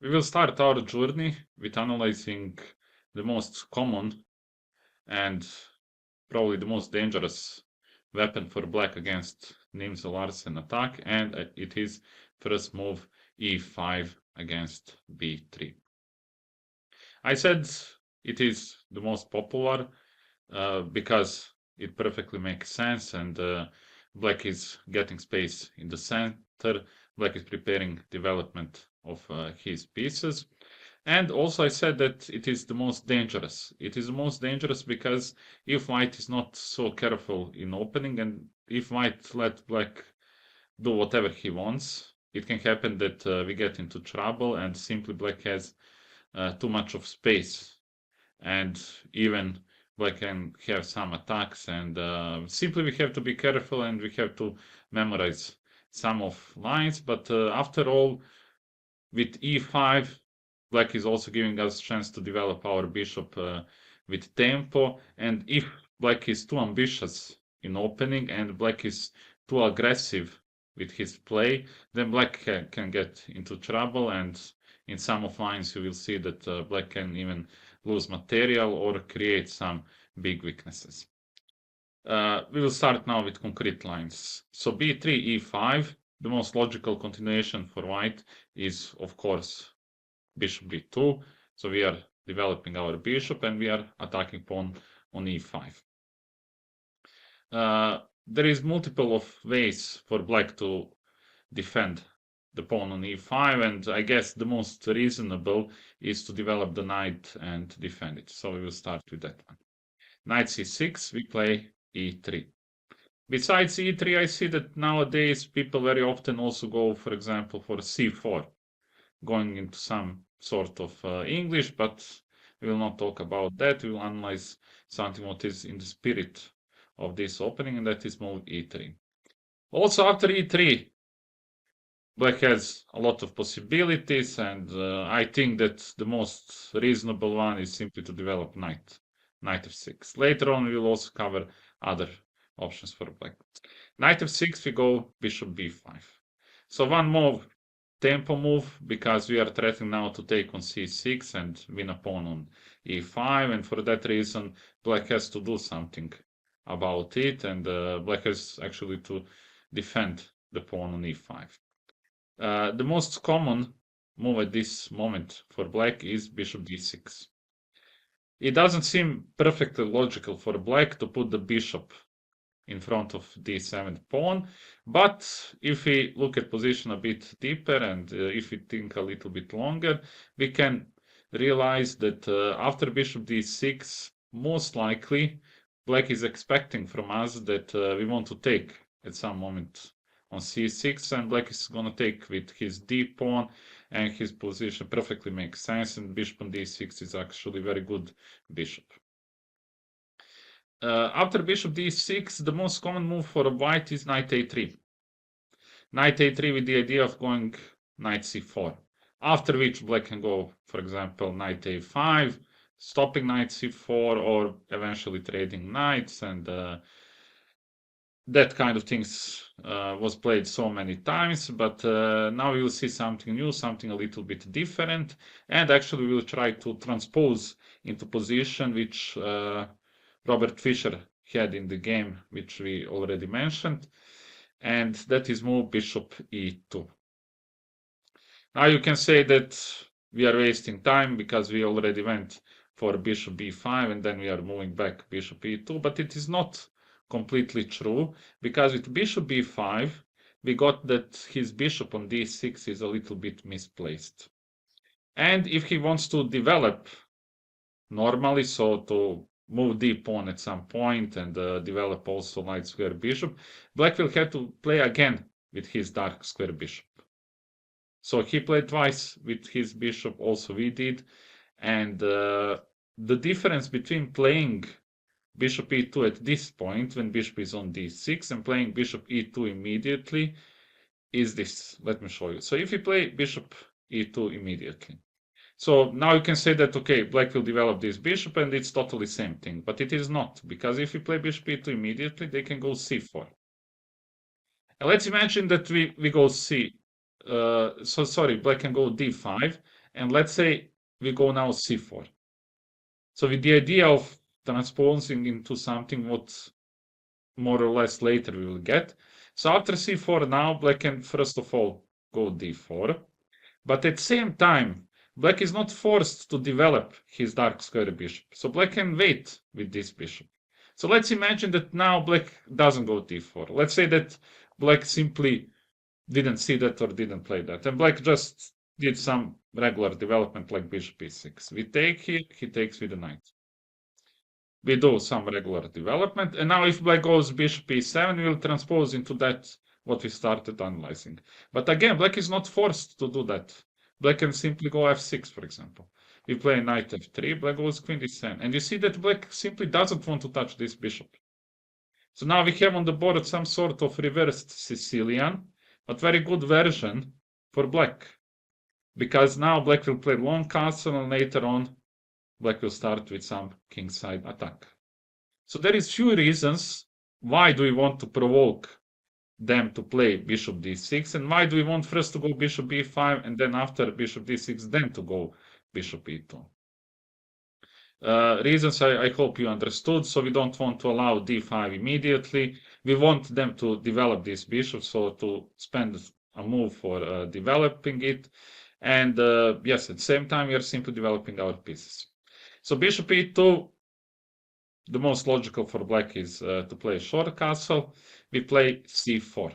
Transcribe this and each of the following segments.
We will start our journey with analyzing the most common and probably the most dangerous weapon for black against Nimzo-Larsen attack, and it is first move e5 against b3. I said it is the most popular because it perfectly makes sense, and black is getting space in the center. Black is preparing development of his pieces. And also I said that it is the most dangerous. It is the most dangerous because if white is not so careful in opening, and if white let black do whatever he wants, it can happen that we get into trouble and simply black has too much of space, and even black can have some attacks, and simply we have to be careful and we have to memorize some of lines. But after all, with e5, black is also giving us a chance to develop our bishop with tempo, and if black is too ambitious in opening and black is too aggressive with his play, then black can get into trouble, and in some of lines you will see that black can even lose material or create some big weaknesses. We will start now with concrete lines. So b3, e5, the most logical continuation for white is, of course, bishop b2. So we are developing our bishop and we are attacking pawn on e5. There is multiple of ways for black to defend the pawn on e5, and I guess the most reasonable is to develop the knight and defend it. So we will start with that one. Knight c6, we play e3. Besides e3, I see that nowadays people very often also go, for example, for c4, going into some sort of English, but we will not talk about that. We will analyze something what is in the spirit of this opening, and that is move e3. Also, after e3, black has a lot of possibilities, and I think that the most reasonable one is simply to develop knight f6. Later on, we will also cover other options for black. Knight f6, we go bishop b5. So one move, tempo move, because we are threatening now to take on c6 and win a pawn on e5, and for that reason, black has to do something about it, and black has actually to defend the pawn on e5. The most common move at this moment for black is bishop d6. It doesn't seem perfectly logical for black to put the bishop in front of d7 pawn, but if we look at position a bit deeper and if we think a little bit longer, we can realize that after bishop d6, most likely black is expecting from us that we want to take at some moment on c6, and black is going to take with his d pawn, and his position perfectly makes sense, and bishop on d6 is actually very good bishop. After bishop d6, the most common move for white is knight a3. Knight a3 with the idea of going knight c4, after which black can go, for example, knight a5, stopping knight c4, or eventually trading knights, and that kind of things was played so many times, but now we will see something new, something a little bit different, and actually we will try to transpose into position which Robert Fischer had in the game, which we already mentioned, and that is move bishop e2. Now you can say that we are wasting time because we already went for bishop b5 and then we are moving back bishop e2, but it is not completely true, because with bishop b5 we got that his bishop on d6 is a little bit misplaced, and if he wants to develop normally, so to move d pawn at some point and develop also light square bishop, black will have to play again with his dark square bishop. So he played twice with his bishop, also we did, and the difference between playing bishop e2 at this point when bishop is on d6 and playing bishop e2 immediately is this. Let me show you. So if you play bishop e2 immediately, so now you can say that, okay, black will develop this bishop and it's totally same thing, but it is not, because if you play bishop e2 immediately, they can go c4. And let's imagine that we go black can go d5, And let's say we go now c4. So with the idea of transposing into something what more or less later we will get. So after c4 now, black can first of all go d4. But at the same time, black is not forced to develop his dark square bishop. So black can wait with this bishop. So let's imagine that now black doesn't go d4. Let's say that black simply didn't see that or didn't play that. And black just did some regular development like bishop e6. We take here, he takes with the knight. We do some regular development. And now if black goes bishop e7, we will transpose into that what we started analyzing. But again, black is not forced to do that. Black can simply go f6, for example. We play knight f3, black goes queen d7. And you see that black simply doesn't want to touch this bishop. So now we have on the board some sort of reversed Sicilian, but very good version for black. Because now black will play long castle, and later on black will start with some kingside attack. So there is few reasons why do we want to provoke them to play bishop d6, and why do we want first to go bishop b5 and then after bishop d6 then to go bishop e2. Reasons I hope you understood. So we don't want to allow d5 immediately. We want them to develop this bishop, so to spend a move for developing it. And yes, at the same time we are simply developing our pieces. So bishop e2, the most logical for black is to play short castle. We play c4.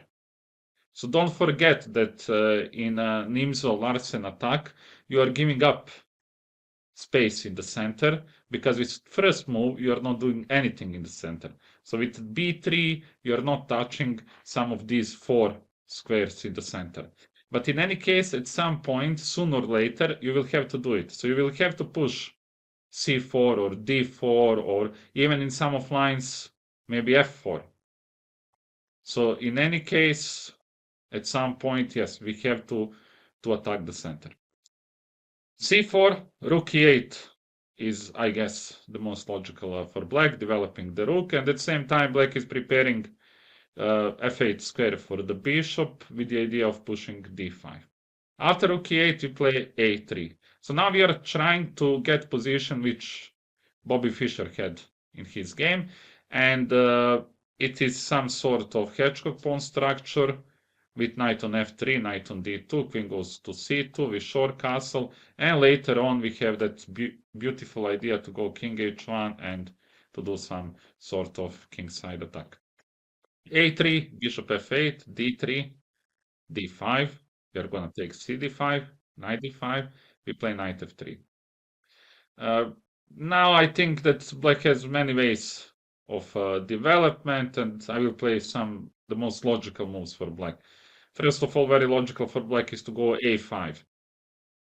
So don't forget that in a Nimzo-Larsen attack, you are giving up space in the center, because with first move, you are not doing anything in the center. So with b3, you are not touching some of these 4 squares in the center. But in any case, at some point, sooner or later, you will have to do it. So you will have to push c4 or d4, or even in some of lines, maybe f4. So in any case, at some point, yes, we have to attack the center. c4, rook e8 is, I guess, the most logical for black, developing the rook. And at the same time, black is preparing f8 square for the bishop with the idea of pushing d5. After rook e8, we play a3. So now we are trying to get position which Bobby Fischer had in his game. And it is some sort of hedgehog pawn structure with knight on f3, knight on d2, queen goes to c2 with short castle. And later on, we have that beautiful idea to go king h1 and to do some sort of kingside attack. a3, bishop f8, d3, d5. We are going to take cd5, knight d5. We play knight f3. Now I think that black has many ways of development, and I will play the most logical moves for black. First of all, very logical for black is to go a5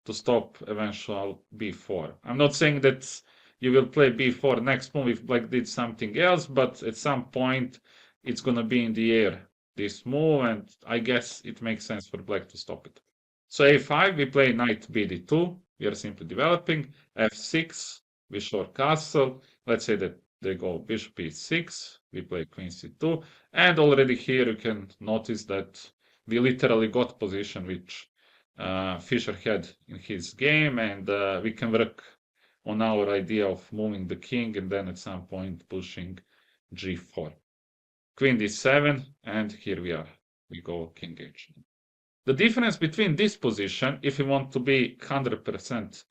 to stop eventual b4. I'm not saying that you will play b4 next move if black did something else, but at some point it's going to be in the air, this move, and I guess it makes sense for black to stop it. So a5, we play knight bd2. We are simply developing. f6, we short castle. Let's say that they go bishop e6. We play queen c2. And already here you can notice that we literally got position which Fischer had in his game, and we can work on our idea of moving the king and then at some point pushing g4. Queen d7, and here we are. We go king h. The difference between this position, if you want to be 100%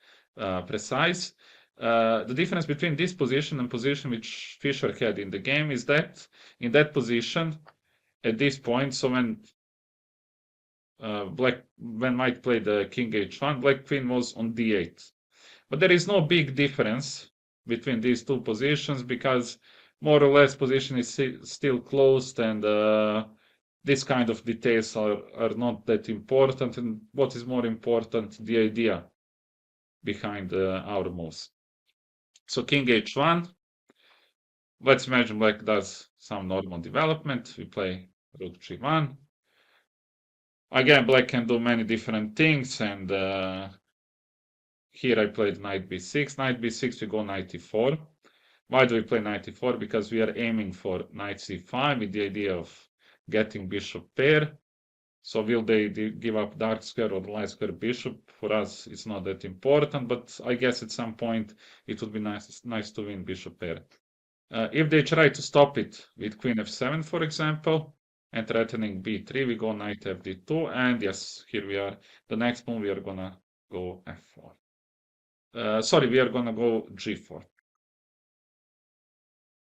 precise, the difference between this position and position which Fischer had in the game is that in that position, at this point, so when white played the king h1, black queen was on d8. But there is no big difference between these two positions, because more or less position is still closed, and this kind of details are not that important. And what is more important, the idea behind our moves. So king h1. Let's imagine black does some normal development. We play rook g1. Again, black can do many different things, and here I played knight b6. Knight b6, we go knight e4. Why do we play knight e4? Because we are aiming for knight c5 with the idea of getting bishop pair. So will they give up dark square or light square bishop? For us, it's not that important, but I guess at some point it would be nice to win bishop pair. If they try to stop it with queen f7, for example, and threatening b3, we go knight fd2, and yes, here we are. The next move we are gonna go f4. Sorry, we are gonna go g4.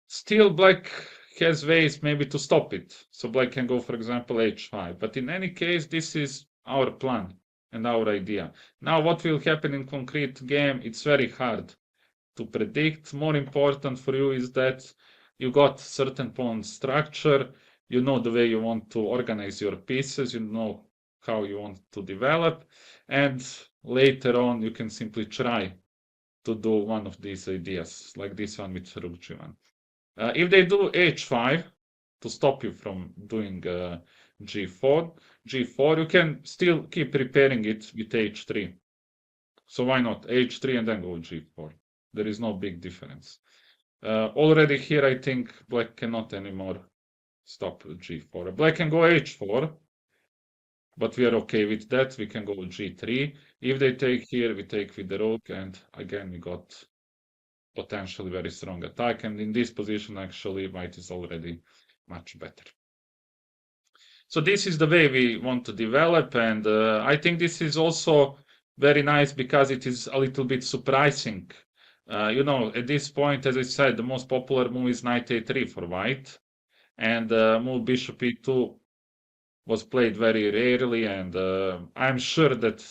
Still, black has ways maybe to stop it. So black can go, for example, h5. But in any case, this is our plan and our idea. Now, what will happen in concrete game, it's very hard to predict. More important for you is that you got certain pawn structure, you know the way you want to organize your pieces, you know how you want to develop, and later on you can simply try to do one of these ideas, like this one with rook g1. If they do h5 to stop you from doing g4, you can still keep preparing it with h3. So why not h3 and then go g4? There is no big difference. Already here, I think black cannot anymore stop g4. Black can go h4, but we are okay with that. We can go g3. If they take here, we take with the rook, and again, we got potentially very strong attack. And in this position, actually, white is already much better. So this is the way we want to develop, and I think this is also very nice because it is a little bit surprising. You know, at this point, as I said, the most popular move is knight a3 for white, and move bishop e2 was played very rarely, and I'm sure that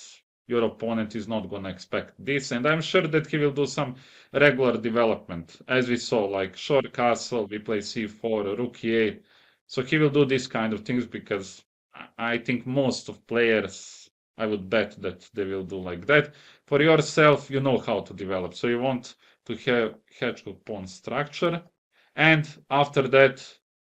your opponent is not going to expect this, and I'm sure that he will do some regular development, as we saw, like short castle, we play c4, rook e8, so he will do this kind of things because I think most of players, I would bet that they will do like that. For yourself, you know how to develop, so you want to have hedgehog pawn structure, and after that,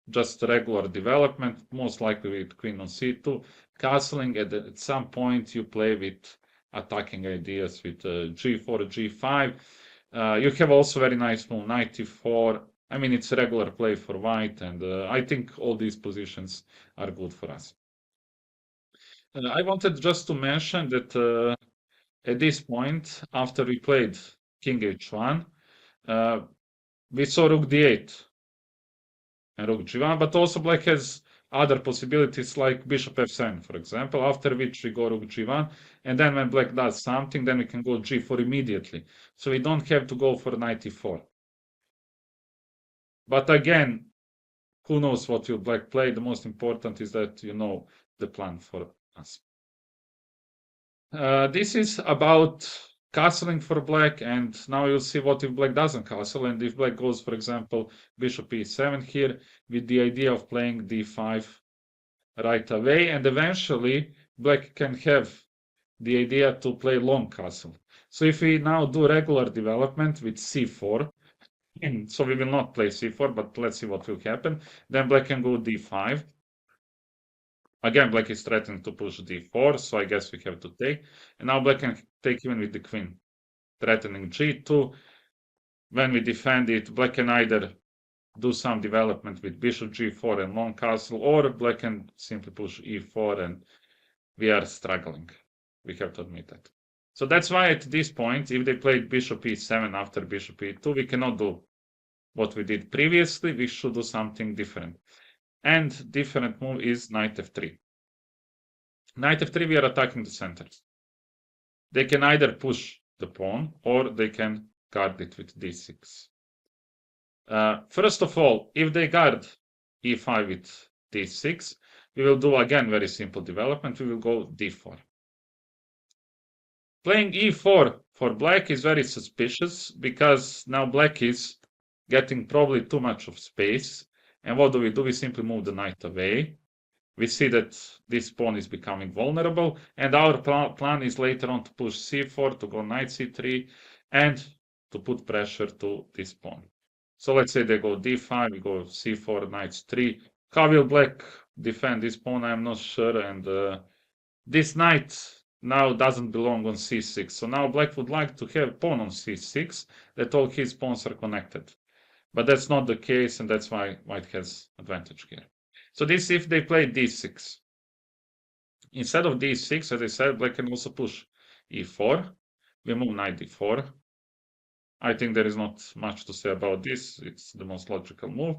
just regular development, most likely with queen on c2, castling, at some point you play with attacking ideas with g4, g5. You have also very nice move, knight e4. I mean, it's a regular play for white, and I think all these positions are good for us. I wanted just to mention that at this point, after we played king h1, we saw rook d8 and rook g1, but also black has other possibilities like bishop f7, for example, after which we go rook g1, and then when black does something, then we can go g4 immediately. So we don't have to go for knight e4. But again, who knows what will black play? The most important is that you know the plan for us. This is about castling for black, and now you'll see what if black doesn't castle, and if black goes, for example, bishop e7 here, with the idea of playing d5 right away, and eventually black can have the idea to play long castle. So if we now do regular development with c4, so we will not play c4, but let's see what will happen, then black can go d5. Again, black is threatening to push d4, so I guess we have to take. And now black can take even with the queen, threatening g2. When we defend it, black can either do some development with bishop g4 and long castle, or black can simply push e4, and we are struggling. We have to admit that. So that's why at this point, if they played bishop e7 after bishop e2, we cannot do what we did previously. We should do something different. And different move is knight f3. Knight f3, we are attacking the center. They can either push the pawn or they can guard it with d6. First of all, if they guard e5 with d6, we will do again very simple development. We will go d4. Playing e4 for black is very suspicious because now black is getting probably too much of space. And what do? We simply move the knight away. We see that this pawn is becoming vulnerable, and our plan is later on to push c4, to go knight c3, and to put pressure to this pawn. So let's say they go d5, we go c4, knight 3. How will black defend this pawn? I'm not sure, and this knight now doesn't belong on c6. So now black would like to have pawn on c6, that all his pawns are connected. But that's not the case, and that's why white has advantage here. So this if they play d6. Instead of d6, as I said, black can also push e4. We move knight d4. I think there is not much to say about this. It's the most logical move.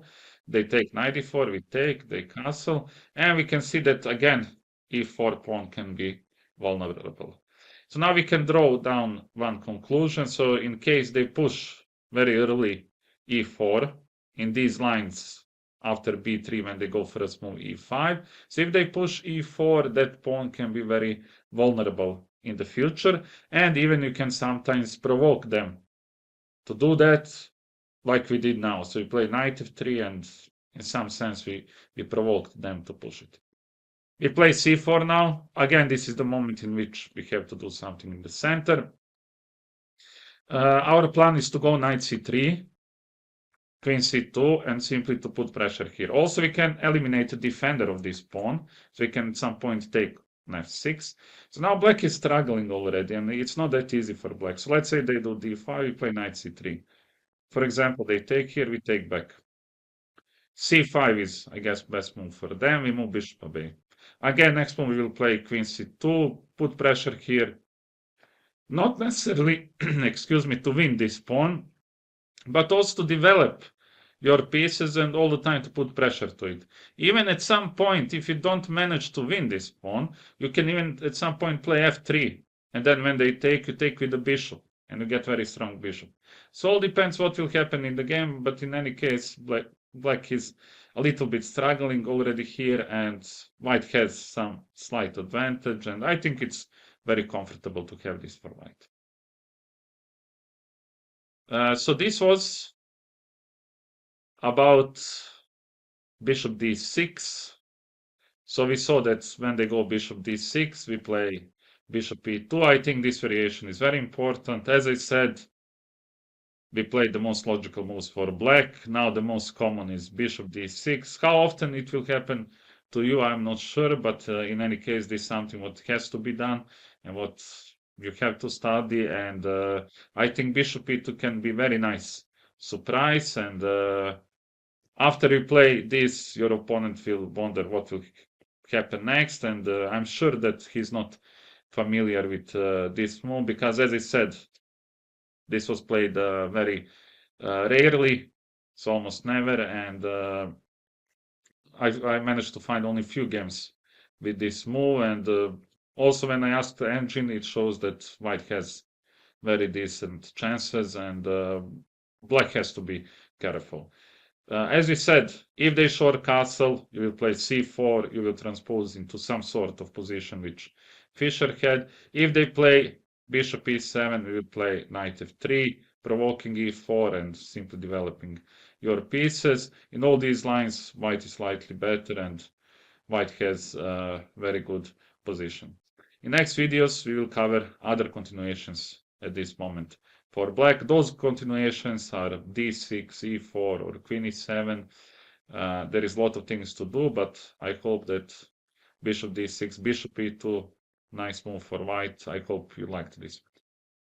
They take knight e4, we take, they castle, and we can see that again, e4 pawn can be vulnerable. So now we can draw down one conclusion. So in case they push very early e4 in these lines after b3 when they go first move e5. So if they push e4, that pawn can be very vulnerable in the future, and even you can sometimes provoke them to do that like we did now. So we play knight f3, and in some sense we provoked them to push it. We play c4 now. Again, this is the moment in which we have to do something in the center. Our plan is to go knight c3, queen c2, and simply to put pressure here. Also, we can eliminate the defender of this pawn. So we can at some point take f6. So now black is struggling already, and it's not that easy for black. So let's say they do d5, we play knight c3. For example, they take here, we take back. c5 is, I guess, best move for them. We move bishop away. Again, next move we will play queen c2, put pressure here. Not necessarily, excuse me, to win this pawn, but also to develop your pieces and all the time to put pressure to it. Even at some point, if you don't manage to win this pawn, you can even at some point play f3, and then when they take, you take with the bishop, and you get very strong bishop. So all depends what will happen in the game, but in any case, black is a little bit struggling already here, and white has some slight advantage, and I think it's very comfortable to have this for white. So this was about bishop d6. So we saw that when they go bishop d6, we play bishop e2. I think this variation is very important. As I said, we played the most logical moves for black. Now the most common is bishop d6. How often it will happen to you, I'm not sure, but in any case, this is something what has to be done and what you have to study. And I think bishop e2 can be very nice surprise. And after you play this, your opponent will wonder what will happen next. And I'm sure that he's not familiar with this move because, as I said, this was played very rarely, so almost never, and I managed to find only few games with this move, and also when I asked the engine, it shows that white has very decent chances, and black has to be careful. As we said, if they short castle, you will play c4, you will transpose into some sort of position which Fischer had. If they play bishop e7, we will play knight f3, provoking e4 and simply developing your pieces. In all these lines, white is slightly better and white has a very good position. In next videos, we will cover other continuations at this moment. For black, those continuations are d6, e4, or queen e7. There is a lot of things to do, but I hope that bishop d6, bishop e2, nice move for white. I hope you liked this.